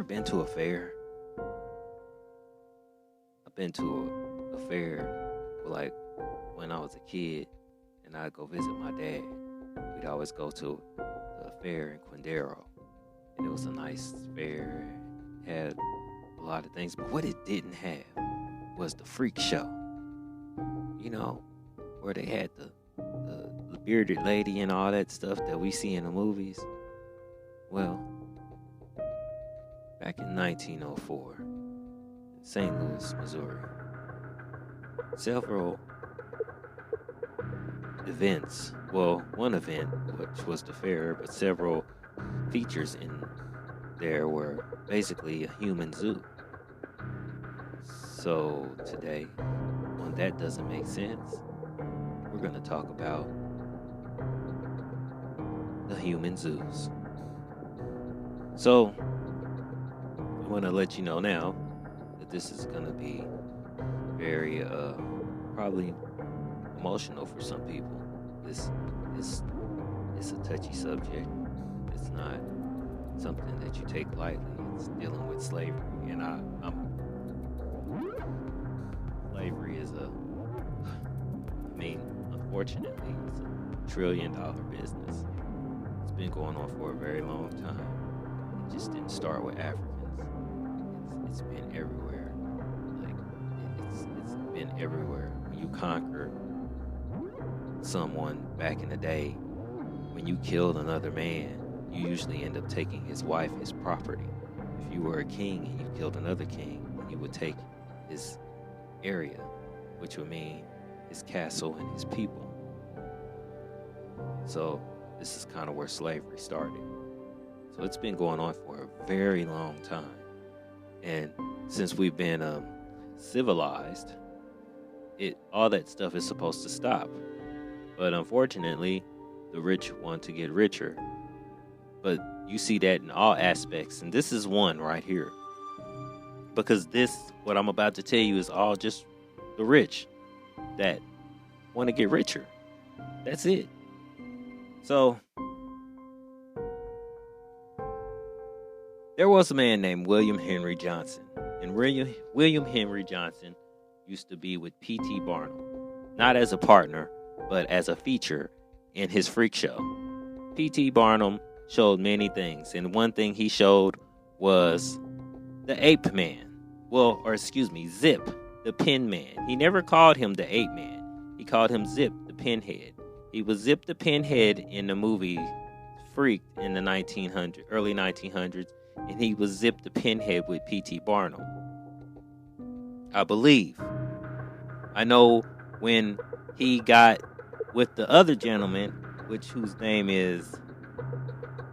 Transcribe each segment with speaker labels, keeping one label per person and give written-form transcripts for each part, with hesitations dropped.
Speaker 1: ever been to a fair? I've been to a fair, like when I was a kid, and I'd go visit my dad. We'd always go to the fair in Quindaro, and it was a nice fair. Had a lot of things, but what it didn't have was the freak show. You know, where they had the bearded lady and all that stuff that we see in the movies. Well, back in 1904, in St. Louis, Missouri, several events, well, one event, which was the fair, but several features in there were basically a human zoo. So today, when that doesn't make sense, we're going to talk about the human zoos. So, I want to let you know now that this is going to be very, probably emotional for some people. This is it's a touchy subject. It's not something that you take lightly. It's dealing with slavery, and slavery is unfortunately, it's a $1 trillion business. It's been going on for a very long time. It just didn't start with Africans. It's been everywhere. Like it's been everywhere. When you conquer someone back in the day, when you killed another man, you usually end up taking his wife, his property. If you were a king and you killed another king, you would take his area, which would mean his castle and his people. So this is kind of where slavery started. So it's been going on for a very long time. And since we've been civilized, all that stuff is supposed to stop. But unfortunately, the rich want to get richer. But you see that in all aspects. And this is one right here. Because what I'm about to tell you, is all just the rich that want to get richer. That's it. So, there was a man named William Henry Johnson. And William Henry Johnson used to be with P.T. Barnum. Not as a partner, but as a feature in his freak show. P.T. Barnum showed many things. And one thing he showed was the Ape Man. Zip, the Pen Man. He never called him the Ape Man. He called him Zip, the Pinhead. He was Zip the Pinhead in the movie Freak in the early 1900s. And he was Zip the Pinhead with P.T. Barnum. I believe. I know when he got with the other gentleman, whose name is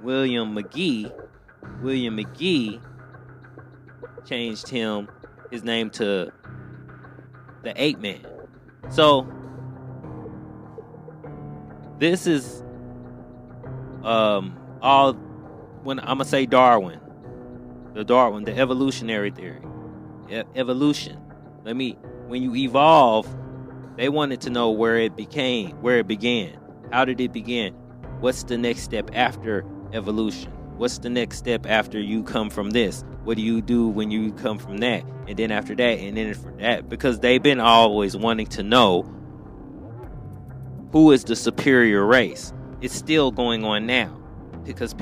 Speaker 1: William McGee. William McGee changed his name to the Ape Man. So this is all when I'm gonna say Darwin, the evolutionary theory, evolution. When you evolve, they wanted to know where it began. How did it begin? What's the next step after evolution? What's the next step after you come from this? What do you do when you come from that? And then after that, and then from that, because they've been always wanting to know who is the superior race. It's still going on now because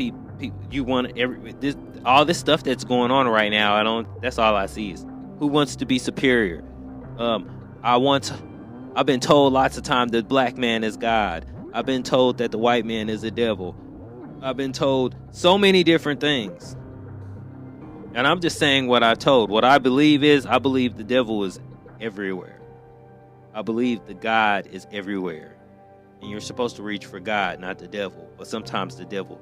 Speaker 1: all this stuff that's going on right now. That's all I see is who wants to be superior. I've been told lots of times that black man is God. I've been told that the white man is the devil. I've been told so many different things. And I'm just saying what I'm told. What I believe the devil is everywhere. I believe the God is everywhere. And you're supposed to reach for God, not the devil. But sometimes the devil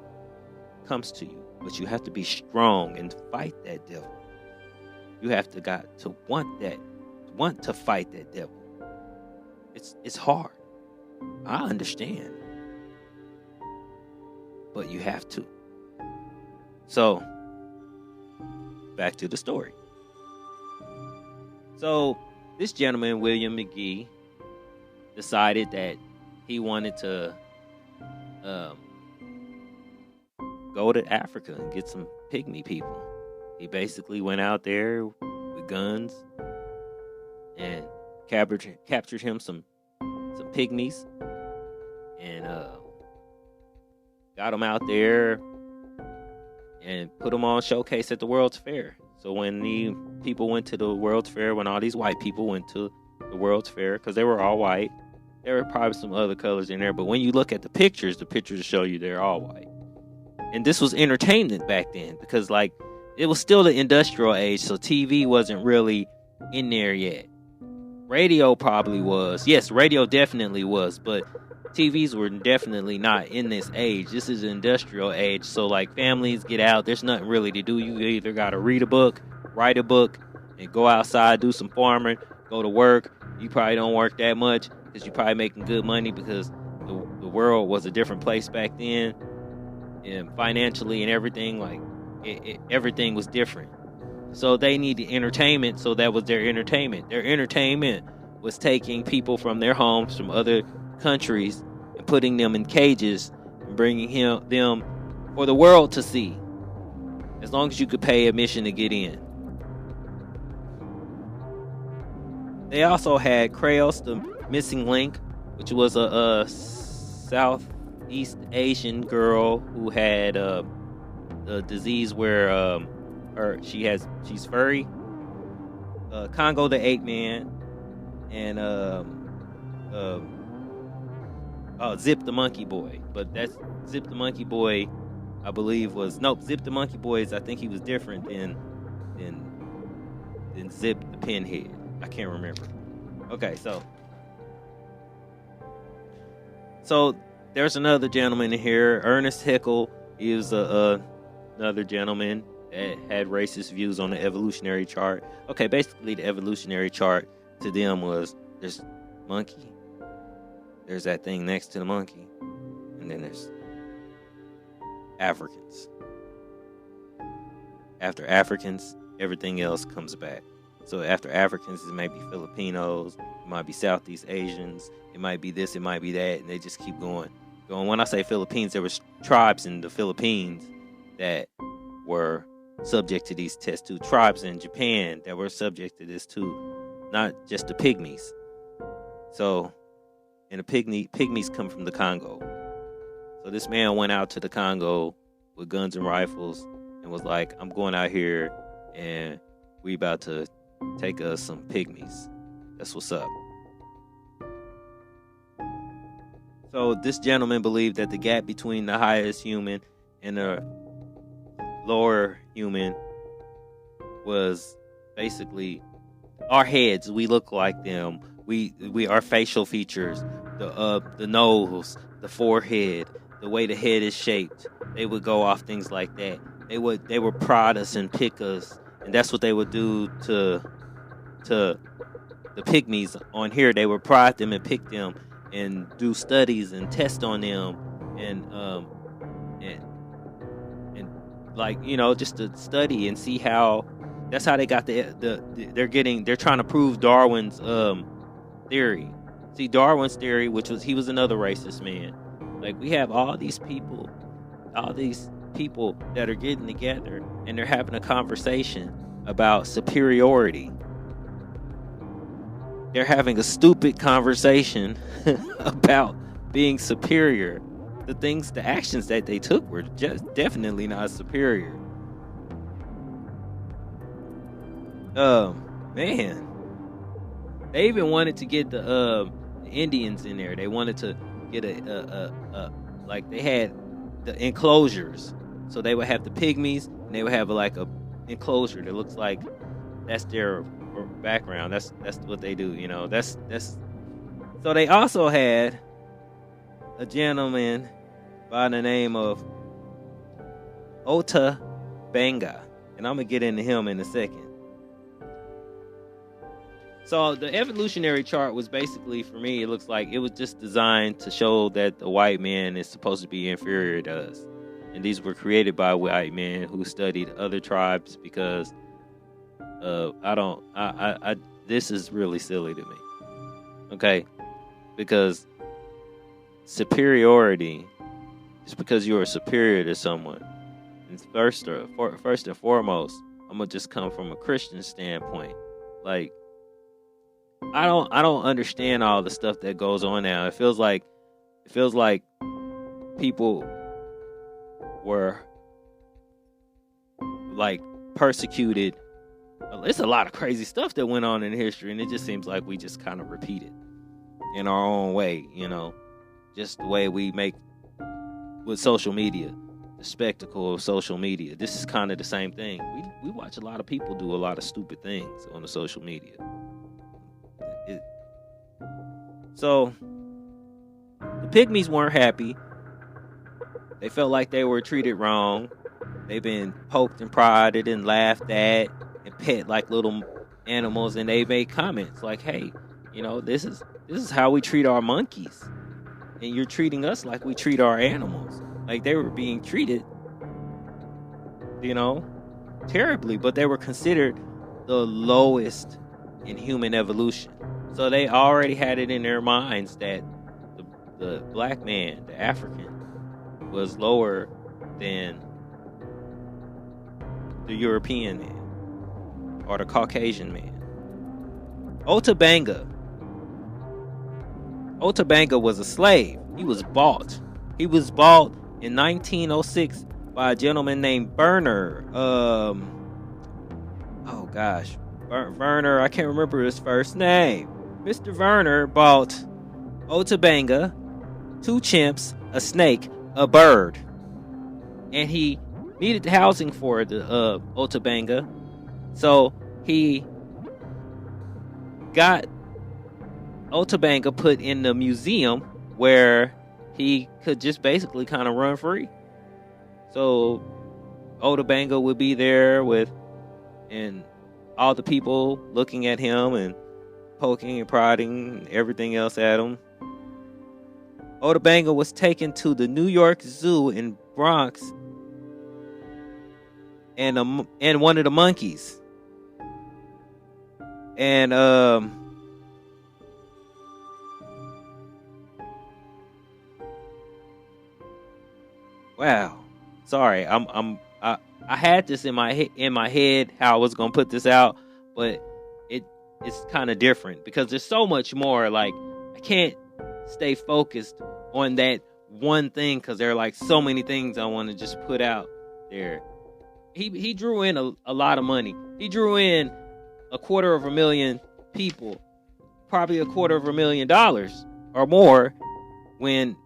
Speaker 1: comes to you. But you have to be strong and fight that devil. You have to want to fight that devil. It's hard. I understand. But you have to. So, back to the story. So, this gentleman, William McGee, decided that he wanted to go to Africa and get some pygmy people. He basically went out there with guns and captured him some pygmies and got them out there and put them on showcase at the World's Fair. So when the people went to the World's Fair, when all these white people went to the World's Fair, because they were all white, there were probably some other colors in there, but when you look at the pictures show you they're all white. And this was entertainment back then, because like it was still the industrial age, so TV wasn't really in there yet. Radio probably was. Yes, radio definitely was, but TVs were definitely not in this age. This is an industrial age, so like families get out. There's nothing really to do. You either got to read a book, write a book, and go outside, do some farming, go to work. You probably don't work that much because you're probably making good money because the world was a different place back then, and financially and everything, like everything was different. So they needed entertainment, so that was their entertainment. Their entertainment was taking people from their homes, from other countries, and putting them in cages and bringing them for the world to see, as long as you could pay admission to get in. They also had Kraos, the missing link, which was a Southeast Asian girl who had a disease where she's furry. Congo the Ape Man, and Zip the Monkey Boy. But that's Zip the Monkey Boy, I believe Zip the Monkey Boy I think he was different than Zip the Pinhead. I can't remember. Okay, so there's another gentleman in here, Ernest Haeckel. He was another gentleman that had racist views on the evolutionary chart. Okay, basically the evolutionary chart to them was there's monkey, there's that thing next to the monkey, and then there's Africans. After Africans, everything else comes back. So after Africans, it might be Filipinos, it might be Southeast Asians, it might be this, it might be that, and they just keep going. When I say Philippines, there was tribes in the Philippines that were subject to these tests too. Tribes in Japan that were subject to this too, not just the pygmies. So, and the pygmies come from the Congo. So this man went out to the Congo with guns and rifles and was like, I'm going out here and we about to take us some pygmies. That's what's up. So this gentleman believed that the gap between the highest human and the lower human was basically our heads. We look like them. We our facial features, the nose, the forehead, the way the head is shaped. They would go off things like that. They would prod us and pick us, and that's what they would do to the pygmies on here. They would prod them and pick them and do studies and test on them and like, you know, just to study and see how. That's how they got they're trying to prove Darwin's theory. See, Darwin's theory, he was another racist man. Like, we have all these people that are getting together and they're having a conversation about superiority. They're having a stupid conversation about being superior. The actions that they took were just definitely not superior. Man. They even wanted to get the Indians in there. They wanted to get like they had the enclosures. So they would have the pygmies and they would have like a enclosure that looks like that's their background. That's what they do, you know. That's so they also had a gentleman by the name of Ota Benga, and I'm gonna get into him in a second. So the evolutionary chart was basically, for me, it looks like it was just designed to show that the white man is supposed to be inferior to us, and these were created by white men who studied other tribes because this is really silly to me. Okay, because superiority, just because you are superior to someone, and first and foremost, I'm I'm gonna just come from a Christian standpoint. Like, I don't understand all the stuff that goes on now. It feels like people were like persecuted. It's a lot of crazy stuff that went on in history, and it just seems like we just kind of repeat it in our own way, just the way we make with social media, the spectacle of social media. This is kind of the same thing. We watch a lot of people do a lot of stupid things on the social media. So the Pygmies weren't happy. They felt like they were treated wrong. They've been poked and prodded and laughed at and pet like little animals, and they made comments like, "Hey, this is how we treat our monkeys, and you're treating us like we treat our animals." Like, they were being treated, terribly, but they were considered the lowest in human evolution. So they already had it in their minds that the black man, the African, was lower than the European man or the Caucasian man. Ota Benga was a slave. He was bought. He was bought in 1906 by a gentleman named Werner. Werner, I can't remember his first name. Mr. Werner bought Ota Benga, 2 chimps, a snake, a bird. And he needed housing for the Ota Benga. So he got Ota Benga put in the museum where he could just basically kind of run free. So Ota Benga would be there and all the people looking at him and poking and prodding and everything else at him. Ota Benga was taken to the New York Zoo in Bronx and one of the monkeys. And wow, sorry, I had this in my head how I was gonna put this out, but it's kind of different because there's so much more. Like, I can't stay focused on that one thing because there are like so many things I want to just put out there. He drew in a lot of money. He drew in 250,000 people, probably $250,000 or more when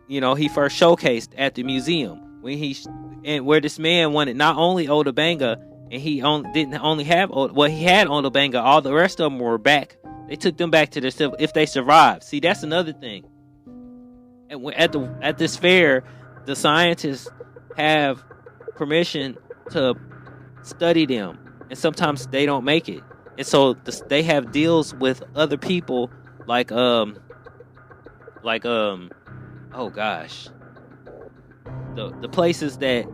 Speaker 1: he first showcased at the museum, where this man wanted not only Ota Benga, and he didn't only have he had Ota Benga. All the rest of them were back. They took them back to their civil if they survived. See, that's another thing. At this fair, the scientists have permission to study them, and sometimes they don't make it, and so they have deals with other people, like oh gosh, the places that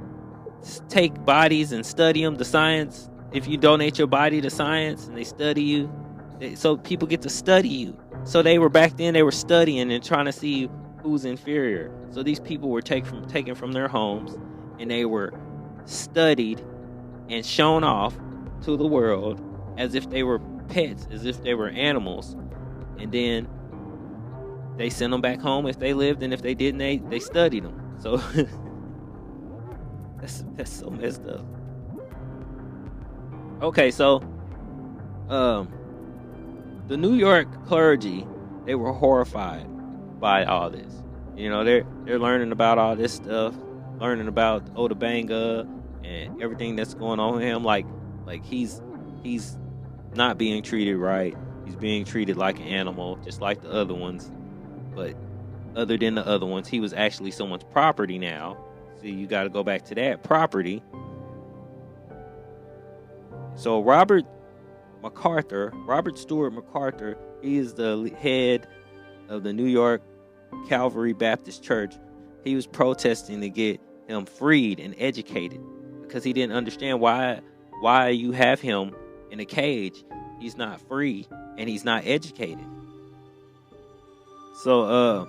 Speaker 1: take bodies and study them. The science, if you donate your body to science and they study you, so people get to study you. So they were back then, they were studying and trying to see who's inferior. So these people were taken from their homes, and they were studied and shown off to the world as if they were pets, as if they were animals, and then they sent them back home if they lived, and if they didn't, they studied them. So that's so messed up. Okay, so the New York clergy, they were horrified by all this. They're learning about all this stuff, learning about Ota Benga and everything that's going on with him. Like he's not being treated right. He's being treated like an animal, just like the other ones. But other than the other ones, he was actually someone's property now. See, you got to go back to that property. So Robert Stewart MacArthur, he is the head of the New York Calvary Baptist Church. He was protesting to get him freed and educated because he didn't understand why you have him in a cage. He's not free and he's not educated. So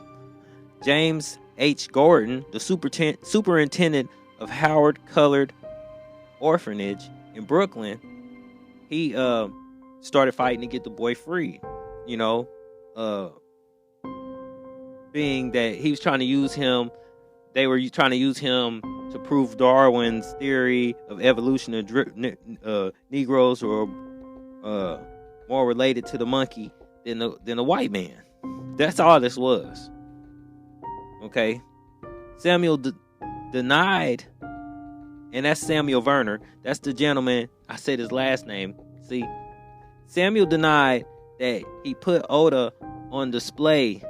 Speaker 1: James H. Gordon, the superintendent of Howard Colored Orphanage in Brooklyn, he started fighting to get the boy free. You know, being that he was trying to use him, they were trying to use him to prove Darwin's theory of evolution of Negroes were more related to the monkey than the white man. That's all this was. Okay, Samuel denied, and that's Samuel Werner. That's the gentleman. I said his last name. See, Samuel denied that he put Oda on display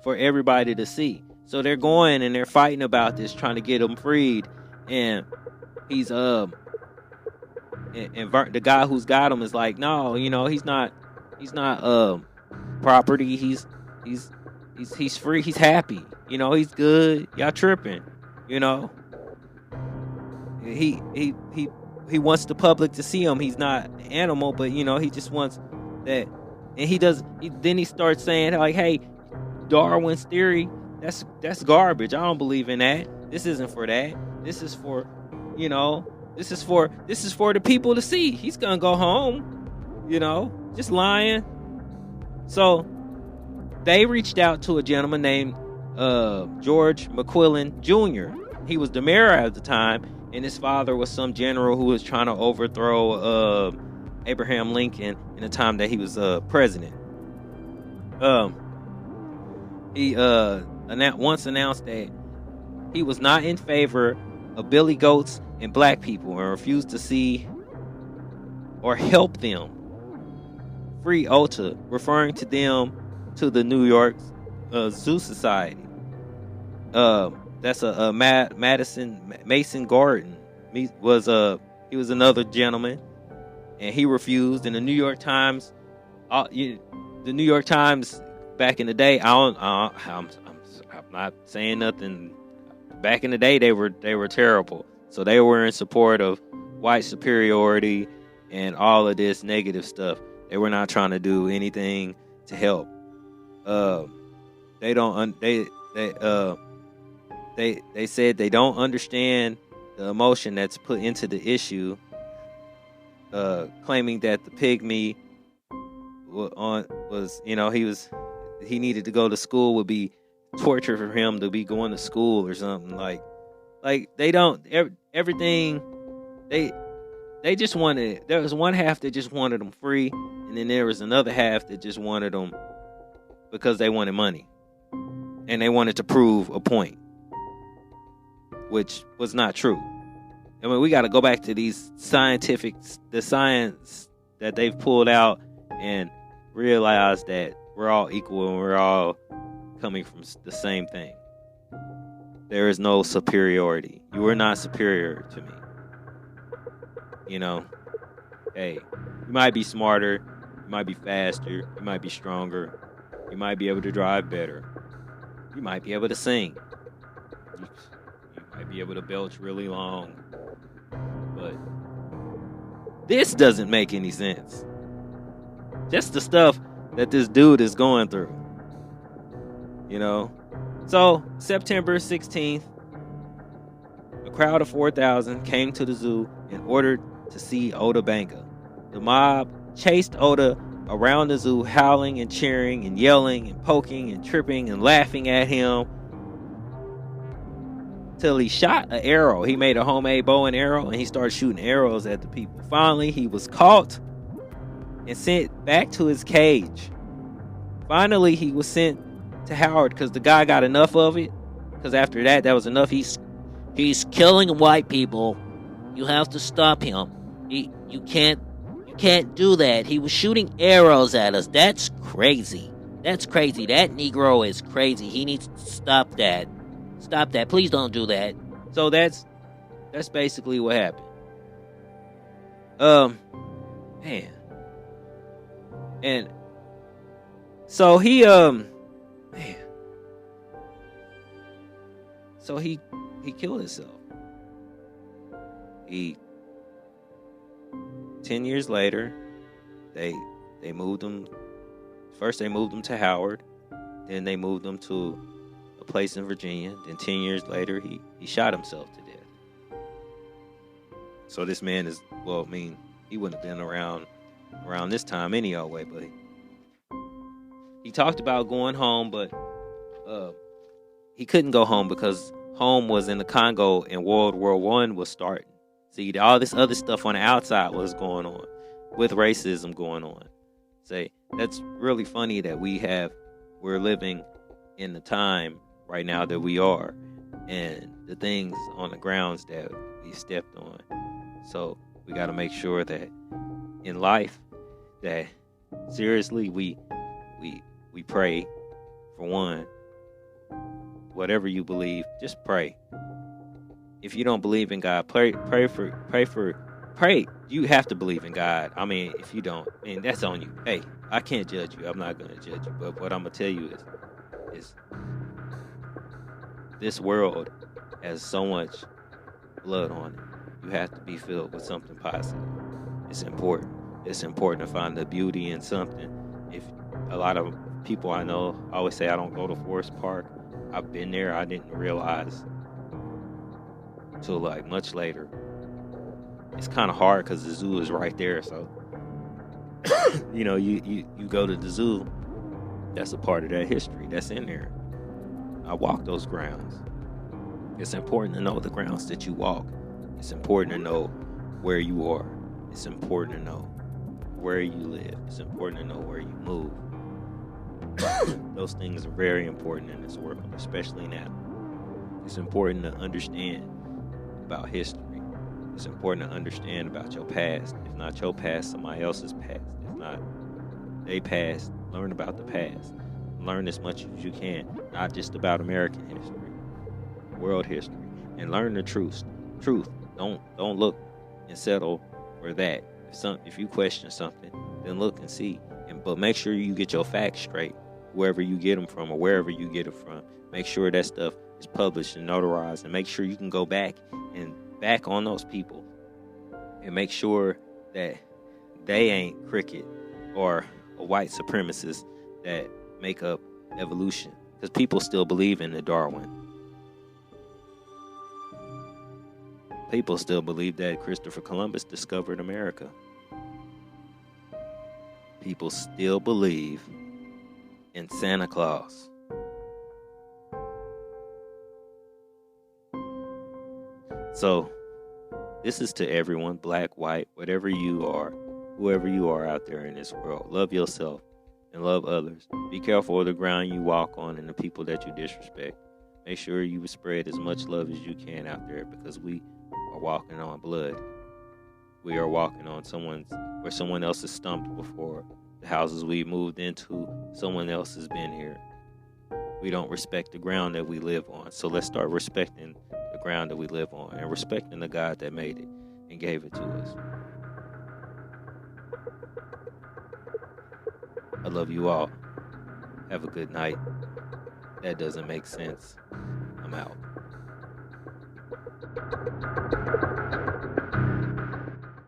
Speaker 1: for everybody to see. So they're going and they're fighting about this, trying to get him freed. And he's the guy who's got him is like, no, you know, he's not property. He's free. He's happy. You know, he's good. Y'all tripping. You know, he wants the public to see him. He's not an animal, but you know, he just wants that. And then he starts saying like, hey, Darwin's theory, that's garbage. I don't believe in that. This isn't for that. This is for, you know, this is for the people to see. He's gonna go home, you know, just lying. So they reached out to a gentleman named George McQuillan Jr. He was the mayor at the time, and his father was some general who was trying to overthrow Abraham Lincoln in the time that he was president. He once announced that he was not in favor of billy goats and black people and refused to see or help them free Ota, referring to them to the New York Zoo Society. That's a Mason Garden. He was another gentleman, and he refused. And the New York Times, back in the day, I'm not saying nothing. Back in the day, they were terrible. So they were in support of white superiority and all of this negative stuff. They were not trying to do anything to help. They said they don't understand the emotion that's put into the issue, claiming that the pygmy was, you know, he needed to go to school would be torture for him to be going to school or something. Like they don't everything. They just wanted. There was one half that just wanted them free, and then there was another half that just wanted them because they wanted money, and they wanted to prove a point, which was not true. I mean, we got to go back to the science that they've pulled out, and realize that we're all equal and we're all coming from the same thing. There is no superiority. You are not superior to me. You know, hey, you might be smarter, you might be faster, you might be stronger, you might be able to drive better, you might be able to sing, you might be able to belch really long, but this doesn't make any sense. Just the stuff that this dude is going through, you know. So September 16th, a crowd of 4,000 came to the zoo in order to see Ota Benga. The mob chased Ota around the zoo, howling and cheering and yelling and poking and tripping and laughing at him till he shot an arrow. He made a homemade bow and arrow, and he started shooting arrows at the people. Finally, he was caught and sent back to his cage. Finally, he was sent to Howard because the guy got enough of it. Because after that was enough. He's killing white people. You have to stop him. You can't do that. He was shooting arrows at us. That's crazy. That's crazy. That Negro is crazy. He needs to stop that. Stop that. Please don't do that. So that's basically what happened. Man. And so he So he killed himself. 10 years later, they moved him. First they moved him to Howard, then they moved him to a place in Virginia. Then 10 years later, he shot himself to death. So this man is, well, I mean, he wouldn't have been around this time anyway, but he talked about going home, but he couldn't go home because home was in the Congo and World War One was starting. See, all this other stuff on the outside was going on with racism going on. Say, that's really funny that we're living in the time right now that we are, and the things on the grounds that we stepped on. So we got to make sure that in life, that seriously we pray. For one, whatever you believe, just pray. If you don't believe in God, pray. You have to believe in God. I mean, if you don't, I mean, that's on you. Hey, I can't judge you. I'm not going to judge you. But what I'm going to tell you is this world has so much blood on it. You have to be filled with something positive. It's important. It's important to find the beauty in something. If a lot of people I know always say I don't go to Forest Park. I've been there. I didn't realize till like much later. It's kind of hard because the zoo is right there. So, you go to the zoo. That's a part of that history that's in there. I walk those grounds. It's important to know the grounds that you walk. It's important to know where you are. It's important to know where you live. It's important to know where you move. Those things are very important in this world, especially now. It's important to understand about history. It's important to understand about your past. If not your past, somebody else's past. If not they past, learn about the past. Learn as much as you can, not just about American history, world history, and learn the truth. Don't look and settle for that. If you question something, then look and see. But make sure you get your facts straight, wherever you get them from or wherever you get it from. Make sure that stuff is published and notarized, and make sure you can go back on those people and make sure that they ain't cricket or a white supremacist that make up evolution, because people still believe in the Darwin. People still believe that Christopher Columbus discovered America. People still believe in Santa Claus. So, this is to everyone, black, white, whatever you are, whoever you are out there in this world. Love yourself and love others. Be careful of the ground you walk on and the people that you disrespect. Make sure you spread as much love as you can out there, because we are walking on blood. We are walking on where someone else has stumped before. The houses we moved into, someone else has been here. We don't respect the ground that we live on. So let's start respecting the ground that we live on and respecting the God that made it and gave it to us. I love you all. Have a good night. That doesn't make sense. I'm out.